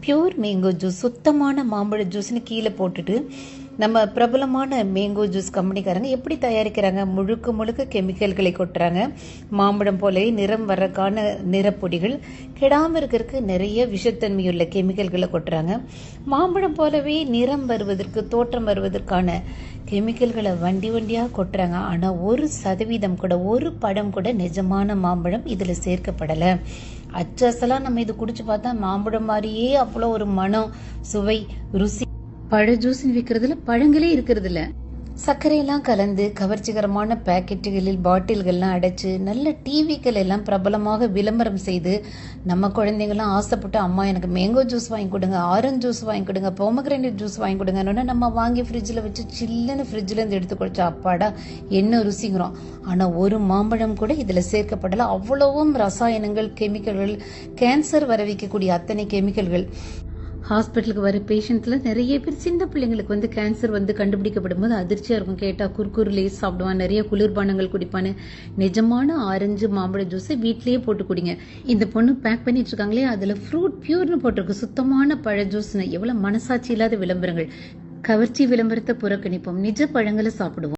Pure mango juice, சுத்தமான மாம்பழ ஜூஸ்னு கீழே போட்டுட்டு நம்ம பிரபலமான மேங்கோ ஜூஸ் கம்பெனிக்காரங்க எப்படி தயாரிக்கிறாங்க? முழுக்க முழுக்க கெமிக்கல்களை கொட்டுறாங்க. மாம்பழம் போலவே நிறம் வர்றதுக்கான நிறப்பொடிகள், கெடாமல் இருக்கிறதுக்கு நிறைய விஷத்தன்மையுள்ள கெமிக்கல்களை கொட்டுறாங்க. மாம்பழம் போலவே நிறம் வருவதற்கு, தோற்றம் வருவதற்கான கெமிக்கல்களை வண்டி வண்டியாக கொட்டுறாங்க. ஆனால் 1% கூட, ஒரு படம் கூட நிஜமான மாம்பழம் இதில் சேர்க்கப்படலை. அச்சசலாக நம்ம இது குடிச்சு பார்த்தா மாம்பழம் மாதிரியே அவ்வளோ ஒரு மனம், சுவை, ருசி. பழ ஜூஸ்ன்னு விற்கிறதுல பழங்களே இருக்கிறது இல்ல. சர்க்கரையெல்லாம் கலந்து கவர்ச்சிகரமான பாக்கெட்டுகளில் பாட்டில்கள்லாம் அடைச்சு நல்ல டிவிக்கள் எல்லாம் பிரபலமாக விளம்பரம் செய்து நம்ம குழந்தைங்களாம் ஆசைப்பட்டு, அம்மா எனக்கு மேங்கோ ஜூஸ் வாங்கி கொடுங்க, ஆரஞ்சு ஜூஸ் வாங்கி கொடுங்க, பொமக்ரேனட் ஜூஸ் வாங்கி கொடுங்கன்னு நம்ம வாங்கி ஃப்ரிட்ஜில் வச்சு சில்லுன்னு ஃப்ரிட்ஜில் இருந்து எடுத்து குடிச்சா அப்பாடா என்ன ருசிங்கிறோம். ஆனால் ஒரு மாம்பழம் கூட இதில் சேர்க்கப்படலை. அவ்வளவும் ரசாயனங்கள், கெமிக்கல்கள், கேன்சர் வர வைக்கக்கூடிய அத்தனை கெமிக்கல்கள். ஹாஸ்பிட்டலுக்கு வர பேஷண்ட்ல நிறைய பேர் சின்ன பிள்ளைங்களுக்கு கேன்சர் கண்டுபிடிக்கப்படும் போது அதிர்ச்சியா இருக்கும். கேட்டா குர்குர், லேஸ் சாப்பிடுவான், நிறைய குளிர்பானங்கள் குடிப்பான்னு. நிஜமான ஆரஞ்சு மாம்பழ ஜூஸை வீட்லயே போட்டு குடிங்க. இந்த பொண்ணு பேக் பண்ணிட்டு இருக்காங்களே, அதுல ஃப்ரூட் பியூர்னு போட்டிருக்கு, சுத்தமான பழ ஜூஸ்னு. எவ்வளவு மனசாட்சி இல்லாத விளம்பரங்கள். கவர்ச்சி விளம்பரத்தை புறக்கணிப்போம், நிஜ பழங்களை சாப்பிடுவோம்.